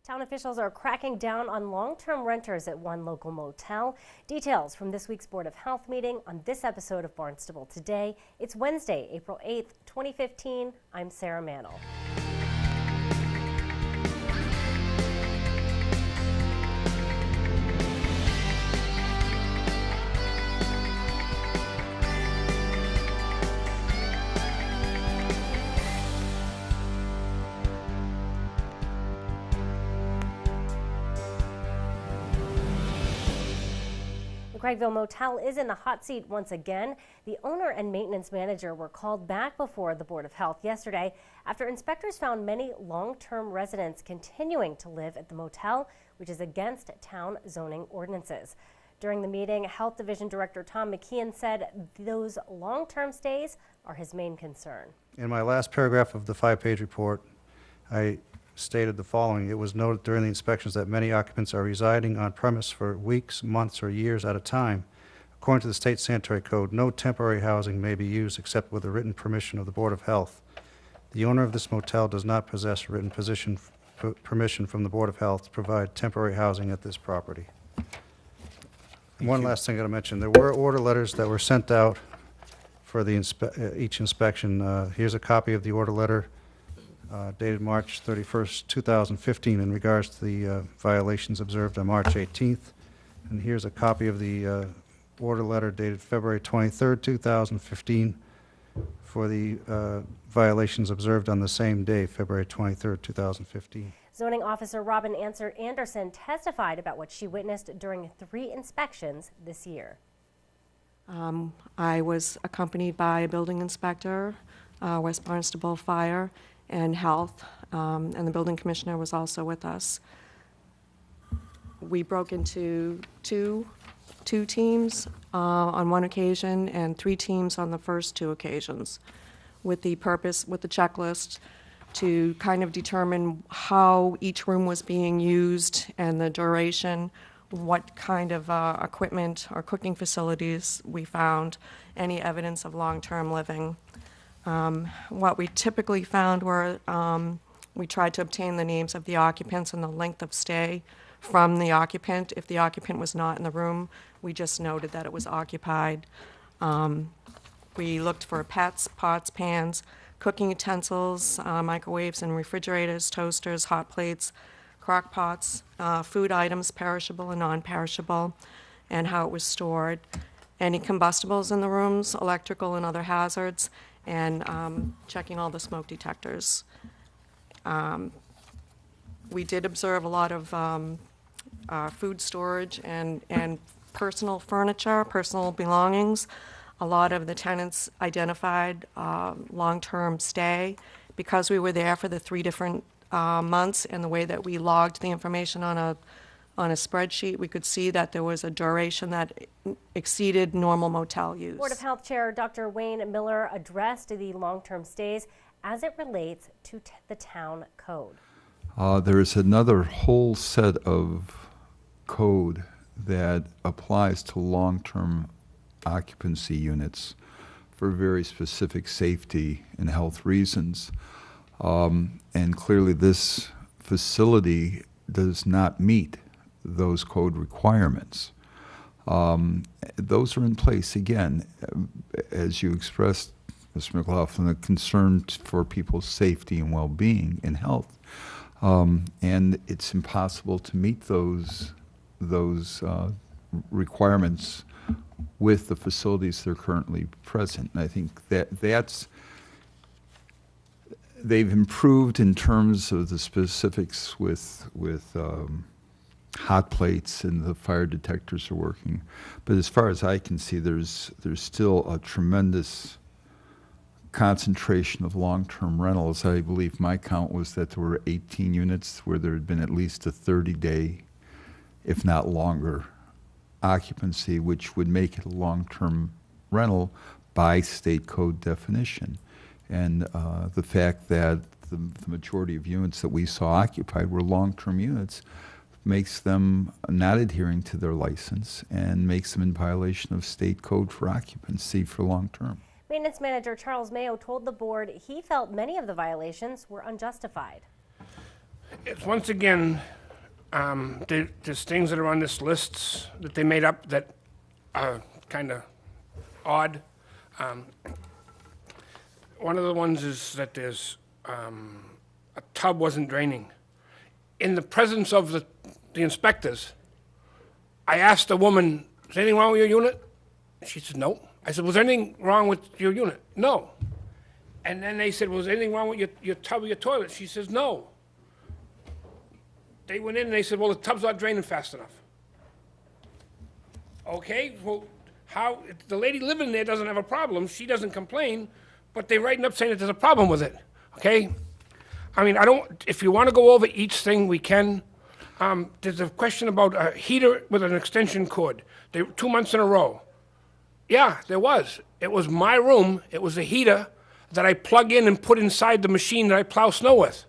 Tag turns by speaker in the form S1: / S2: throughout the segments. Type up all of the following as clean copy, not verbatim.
S1: Town officials are cracking down on long-term renters at one local motel. Details from this week's Board of Health meeting on this episode of Barnstable Today. It's Wednesday, April 8th, 2015. I'm Sarah Mantle. The Craigville Motel is in the hot seat once again. The owner and maintenance manager were called back before the Board of Health yesterday after inspectors found many long-term residents continuing to live at the motel, which is against town zoning ordinances. During the meeting, Health Division Director Tom McKeon said those long-term stays are his main concern.
S2: In my last paragraph of the 5-page report, I stated the following. It was noted during the inspections that many occupants are residing on premise for weeks, months, or years at a time. According to the state sanitary code, no temporary housing may be used except with the written permission of the Board of Health. The owner of this motel does not possess written permission from the Board of Health to provide temporary housing at this property. One last thing I got to mention. There were order letters that were sent out for the each inspection. Here's a copy of the order letter dated March 31st, 2015 in regards to the violations observed on March 18th. And here's a copy of the order letter dated February 23rd, 2015 for the violations observed on the same day, February 23rd, 2015.
S1: Zoning Officer Robin Anderson testified about what she witnessed during 3 inspections this year.
S3: I was accompanied by a building inspector, West Barnstable Fire, and Health, and the building commissioner was also with us. We broke into two teams on one occasion and 3 teams on the first 2 occasions with the checklist to kind of determine how each room was being used and the duration, what kind of equipment or cooking facilities we found, any evidence of long-term living. What we typically found were we tried to obtain the names of the occupants and the length of stay from the occupant. If the occupant was not in the room, we just noted that it was occupied. We looked for pets, pots, pans, cooking utensils, microwaves and refrigerators, toasters, hot plates, crock pots, food items, perishable and non-perishable, and how it was stored. Any combustibles in the rooms, electrical and other hazards, and checking all the smoke detectors. We did observe a lot of food storage and personal furniture, personal belongings. A lot of the tenants identified long-term stay. Because we were there for the 3 different months, and the way that we logged the information on a spreadsheet, we could see that there was a duration that exceeded normal motel use.
S1: Board of Health Chair Dr. Wayne Miller addressed the long-term stays as it relates to the town code.
S4: There is another whole set of code that applies to long-term occupancy units for very specific safety and health reasons. And clearly this facility does not meet those code requirements. Those are in place, again, as you expressed, Mr. McLaughlin, a concern for people's safety and well-being and health. And it's impossible to meet those requirements with the facilities that are currently present. And I think they've improved in terms of the specifics with hot plates and the fire detectors are working. But as far as I can see, there's still a tremendous concentration of long-term rentals. I believe my count was that there were 18 units where there had been at least a 30-day, if not longer, occupancy, which would make it a long-term rental by state code definition. And the fact that the majority of units that we saw occupied were long-term units makes them not adhering to their license and makes them in violation of state code for occupancy for long-term.
S1: Maintenance Manager Charles Mayo told the board he felt many of the violations were unjustified.
S5: It's once again There's things that are on this list that they made up that are kind of odd. One of the ones is that there's a tub wasn't draining. In the presence of the inspectors, I asked the woman, is anything wrong with your unit? She said, no. I said, was there anything wrong with your unit? No. And then they said, was there anything wrong with your tub or your toilet? She says, no. They went in and they said, well, the tub's not draining fast enough. Okay, well, how, the lady living there doesn't have a problem, she doesn't complain, but they're writing up saying that there's a problem with it, okay? I mean, if you want to go over each thing, we can. There's a question about a heater with an extension cord. 2 months in a row. Yeah, there was. It was my room, it was a heater that I plug in and put inside the machine that I plow snow with.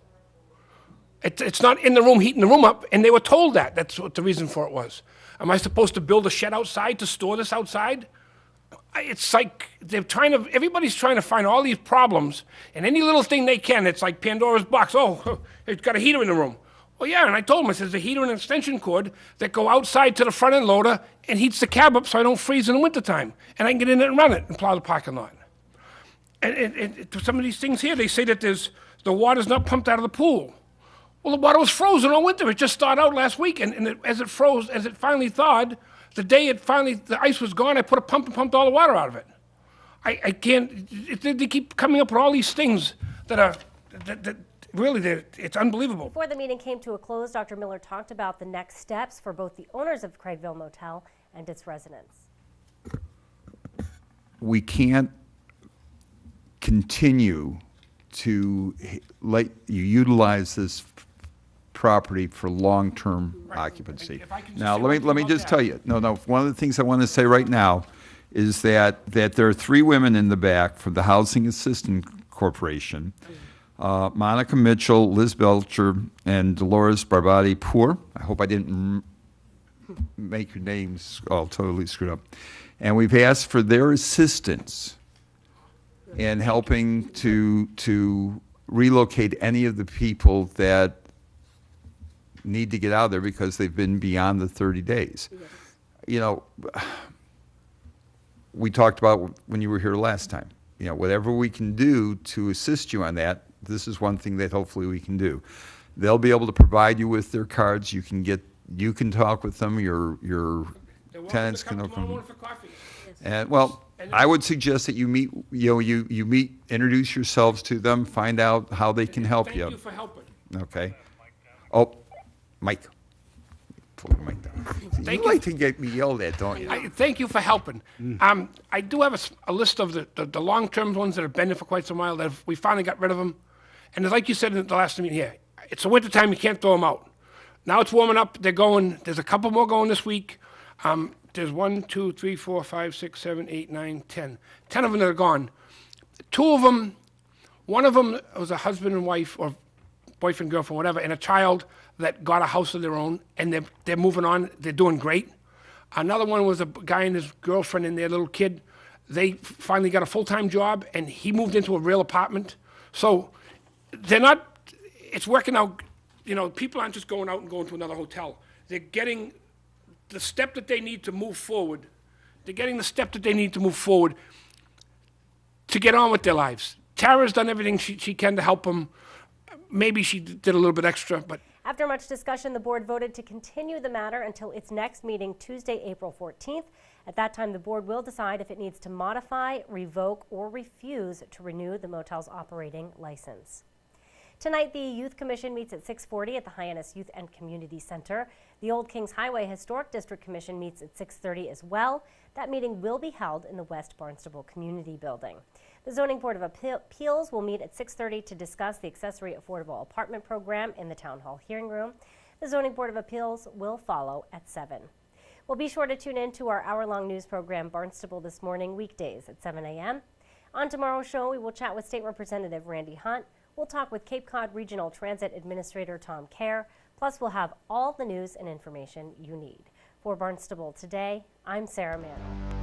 S5: It's not in the room heating the room up, and they were told that. That's what the reason for it was. Am I supposed to build a shed outside to store this outside? It's like everybody's trying to find all these problems, and any little thing they can, it's like Pandora's box. Oh, it's got a heater in the room. Well, yeah, and I told them, I said, there's a heater and an extension cord that go outside to the front end loader and heats the cab up so I don't freeze in the wintertime, and I can get in it and run it and plow the parking lot. And some of these things here, they say that the water's not pumped out of the pool. Well, the water was frozen all winter. It just thawed out last week, and as it finally thawed, the day the ice was gone, I put a pump and pumped all the water out of it. I can't, they keep coming up with all these things that really, it's unbelievable.
S1: Before the meeting came to a close, Dr. Miller talked about the next steps for both the owners of Craigville Motel and its residents.
S4: We can't continue to let you utilize this property for long-term occupancy. Now, let me just tell you, no, one of the things I want to say right now is that there are 3 women in the back from the Housing Assistance Corporation, Monica Mitchell, Liz Belcher, and Dolores Barbati-Poor. I hope I didn't make your names all totally screwed up. And we've asked for their assistance in helping to relocate any of the people that need to get out of there because they've been beyond the 30 days. Yes. You know, we talked about when you were here last time. You know, whatever we can do to assist you on that, this is one thing that hopefully we can do. They'll be able to provide you with their cards. You can talk with them. Your tenants can open. And well, I would suggest that you meet. You meet, introduce yourselves to them, find out how they can help you.
S5: Thank you for helping.
S4: Okay. Oh, Mike. Pull the mic down. You like to get me yelled at, don't you?
S5: Thank you for helping. I do have a list of the long-term ones that have been there for quite some while that we finally got rid of them. And like you said in the last meeting here, it's a winter time, you can't throw them out. Now it's warming up, they're going, there's a couple more going this week. There's 1, 2, 3, 4, 5, 6, 7, 8, 9, 10. 10 of them that are gone. 2 of them, one of them was a husband and wife, or boyfriend, girlfriend, whatever, and a child that got a house of their own, and they're moving on, they're doing great. Another one was a guy and his girlfriend and their little kid. They finally got a full-time job, and he moved into a real apartment. So they're not, it's working out, you know, people aren't just going out and going to another hotel. They're getting the step that they need to move forward. They're getting the step that they need to move forward to get on with their lives. Tara's done everything she can to help them. Maybe she did a little bit extra, but...
S1: After much discussion, the board voted to continue the matter until its next meeting, Tuesday, April 14th. At that time, the board will decide if it needs to modify, revoke, or refuse to renew the motel's operating license. Tonight, the Youth Commission meets at 6:40 at the Hyannis Youth and Community Center. The Old Kings Highway Historic District Commission meets at 6:30 as well. That meeting will be held in the West Barnstable Community Building. The Zoning Board of Appeals will meet at 6:30 to discuss the accessory affordable apartment program in the Town Hall hearing room. The Zoning Board of Appeals will follow at 7. Well, be sure to tune in to our hour-long news program, Barnstable This Morning, weekdays at 7 a.m. On tomorrow's show, we will chat with State Representative Randy Hunt. We'll talk with Cape Cod Regional Transit Administrator Tom Kerr. Plus, we'll have all the news and information you need. For Barnstable Today, I'm Sarah Mann.